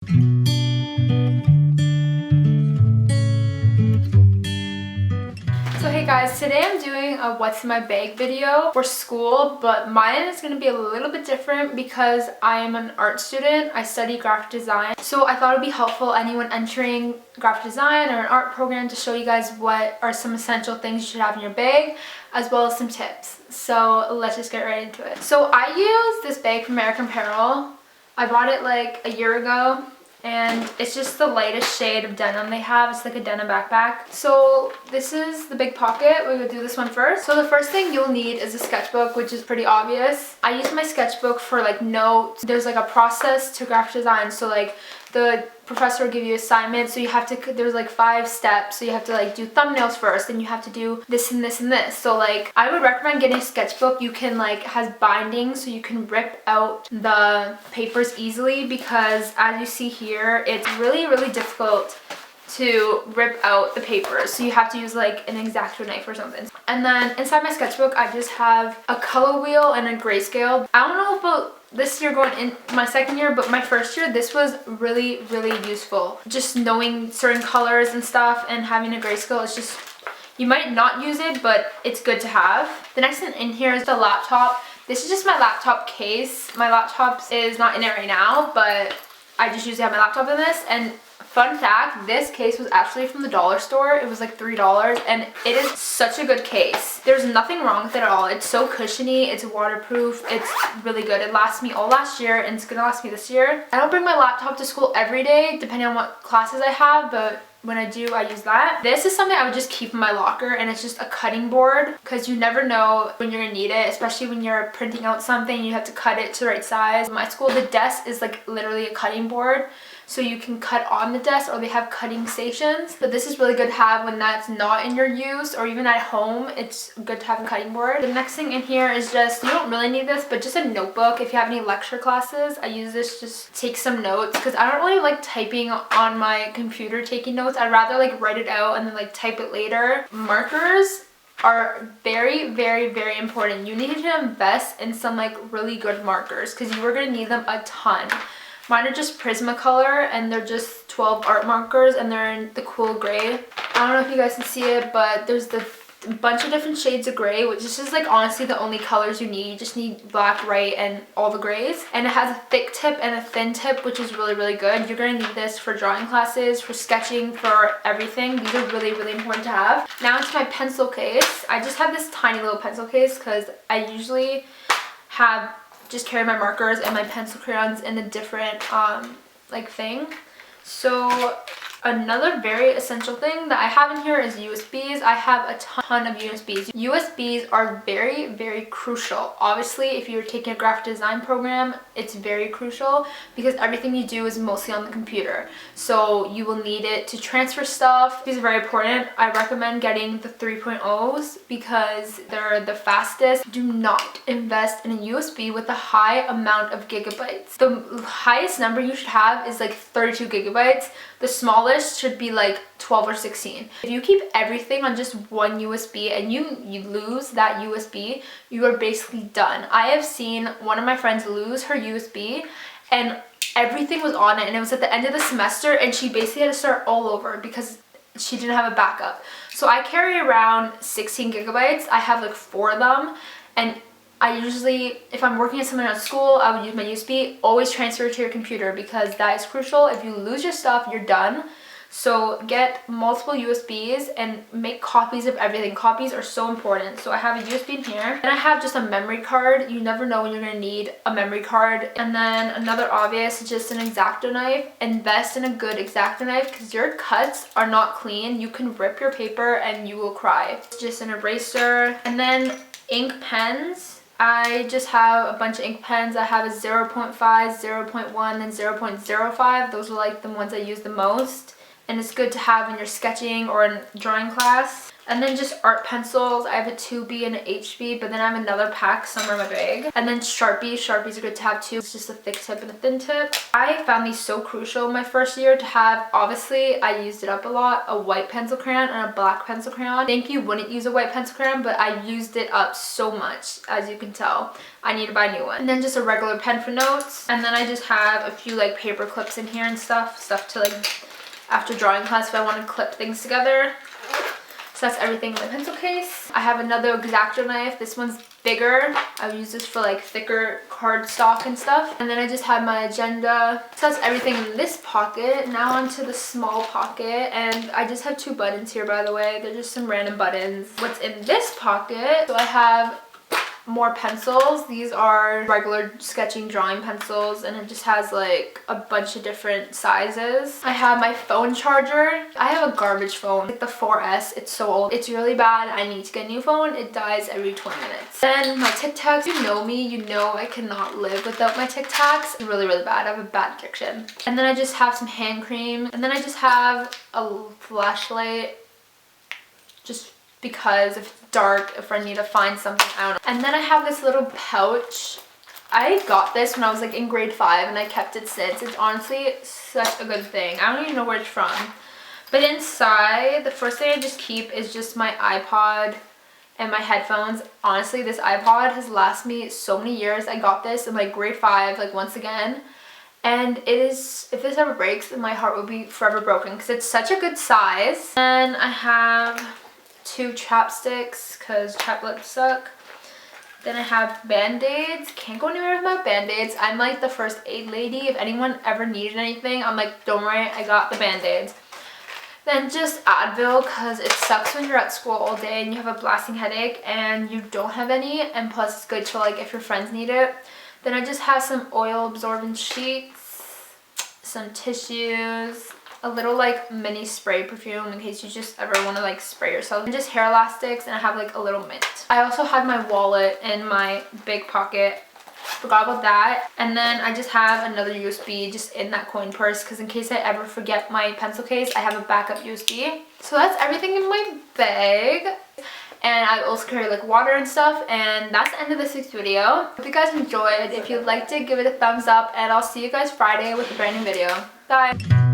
So hey guys, today I'm doing a what's in my bag video for school, but mine is going to be a little bit different because I am an art student. I study graphic design, so I thought it would be helpful anyone entering graphic design or an art program to show you guys what are some essential things you should have in your bag, as well as some tips. So let's just get right into it. So I use this bag from American Apparel. I bought it like a year ago. And it's just the lightest shade of denim they have. It's like a denim backpack. So this is the big pocket. We're gonna do this one first. So the first thing you'll need is a sketchbook, which is pretty obvious. I use my sketchbook for like notes. There's like a process to graphic design. So like the professor will give you assignments, so you have to, there's like 5 steps, so you have to like do thumbnails first, and you have to do this and this and this. So like I would recommend getting a sketchbook. You can like, has bindings, so you can rip out the papers easily, because as you see here, it's really difficult to rip out the papers, so you have to use like an X-Acto knife or something. And then inside my sketchbook I just have a color wheel and a grayscale. I don't know about this year going in my second year, but my first year this was really useful. Just knowing certain colors and stuff, and having a grayscale is just, you might not use it, but it's good to have. The next thing in here is the laptop. This is just my laptop case. My laptop is not in it right now, but I just usually have my laptop in this. And fun fact, this case was actually from the dollar store. It was like $3, and it is such a good case. There's nothing wrong with it at all. It's so cushiony, it's waterproof, it's really good. It lasts me all last year, and it's gonna last me this year. I don't bring my laptop to school every day, depending on what classes I have, but when I do, I use that. This is something I would just keep in my locker, and it's just a cutting board, because you never know when you're gonna need it, especially when you're printing out something, you have to cut it to the right size. In my school, the desk is like literally a cutting board, so you can cut on the desk, or they have cutting stations. But this is really good to have when that's not in your use, or even at home, it's good to have a cutting board. The next thing in here is just, you don't really need this, but just a notebook. If you have any lecture classes, I use this just to take some notes, because I don't really like typing on my computer, taking notes. I'd rather like write it out and then like type it later. Markers are very important. You need to invest in some like really good markers, because you are going to need them a ton. Mine are just Prismacolor, and they're just 12 art markers, and they're in the cool gray. I don't know if you guys can see it, but there's the bunch of different shades of gray, which is just like honestly the only colors you need. You just need black, white, and all the grays. And it has a thick tip and a thin tip, which is really good. You're going to need this for drawing classes, for sketching, for everything. These are really important to have. Now into my pencil case. I just have this tiny little pencil case because I usually have just carry my markers and my pencil crayons in a different like thing. So another very essential thing that I have in here is USBs. I have a ton of USBs. USBs are very crucial. Obviously, if you're taking a graphic design program, it's very crucial, because everything you do is mostly on the computer. So you will need it to transfer stuff. These are very important. I recommend getting the 3.0s because they're the fastest. Do not invest in a USB with a high amount of gigabytes. The highest number you should have is like 32 gigabytes. The smallest should be like 12 or 16. If you keep everything on just one USB and you lose that USB, you are basically done. I have seen one of my friends lose her USB, and everything was on it, and it was at the end of the semester, and she basically had to start all over because she didn't have a backup. So I carry around 16 gigabytes. I have like 4 of them, and I usually, if I'm working at something at school, I would use my USB. Always transfer it to your computer, because that is crucial. If you lose your stuff, you're done. So get multiple USBs and make copies of everything. Copies are so important. So I have a USB in here. And I have just a memory card. You never know when you're going to need a memory card. And then another obvious, just an X-Acto knife. Invest in a good X-Acto knife, because your cuts are not clean. You can rip your paper and you will cry. It's just an eraser. And then ink pens. I just have a bunch of ink pens. I have a 0.5, 0.1, and 0.05. Those are like the ones I use the most. and it's good to have when you're sketching or in drawing class. And then just art pencils. I have a 2B and an HB, but then I have another pack somewhere in my bag. And then Sharpies. Sharpies are good to have too. It's just a thick tip and a thin tip. I found these so crucial in my first year to have. Obviously, I used it up a lot. A white pencil crayon and a black pencil crayon. I think you wouldn't use a white pencil crayon, but I used it up so much, as you can tell. I need to buy a new one. And then just a regular pen for notes. And then I just have a few like paper clips in here and stuff to like after drawing class if I want to clip things together. So that's everything in the pencil case. I have another X-Acto knife. This one's bigger. I use this for like thicker cardstock and stuff. And then I just have my agenda. So that's everything in this pocket. Now onto the small pocket. And I just have 2 buttons here, by the way. They're just some random buttons. What's in this pocket? So I have more pencils. These are regular sketching drawing pencils, and it just has like a bunch of different sizes. I have my phone charger. I have a garbage phone, like the 4S. It's so old. It's really bad. I need to get a new phone. It dies every 20 minutes. Then my Tic Tacs. You know me, you know I cannot live without my Tic Tacs. It's really, really bad. I have a bad addiction. And then I just have some hand cream. And then I just have a flashlight, just because if it's dark, if I need to find something, I don't know. And then I have this little pouch. I got this when I was like in grade 5 and I kept it since. It's honestly such a good thing. I don't even know where it's from. But inside, the first thing I just keep is just my iPod and my headphones. Honestly, this iPod has lasted me so many years. I got this in like grade 5, like once again. And it is, if this ever breaks, my heart will be forever broken because it's such a good size. And I have 2 chapsticks because chap lips suck. Then I have Band-Aids. Can't go anywhere with my Band-Aids. I'm like the first aid lady. If anyone ever needed anything, I'm like, don't worry, I got the Band-Aids. Then just Advil because it sucks when you're at school all day and you have a blasting headache and you don't have any, and plus it's good to like if your friends need it. Then I just have some oil absorbent sheets, some tissues, a little like mini spray perfume in case you just ever want to like spray yourself, and just hair elastics, and I have like a little mint. I also had my wallet in my big pocket. Forgot about that. And then I just have another USB just in that coin purse because in case I ever forget my pencil case, I have a backup USB. So that's everything in my bag. And I also carry like water and stuff, and that's the end of this week's video. Hope you guys enjoyed. If you'd like to, give it a thumbs up, and I'll see you guys Friday with a brand new video. Bye!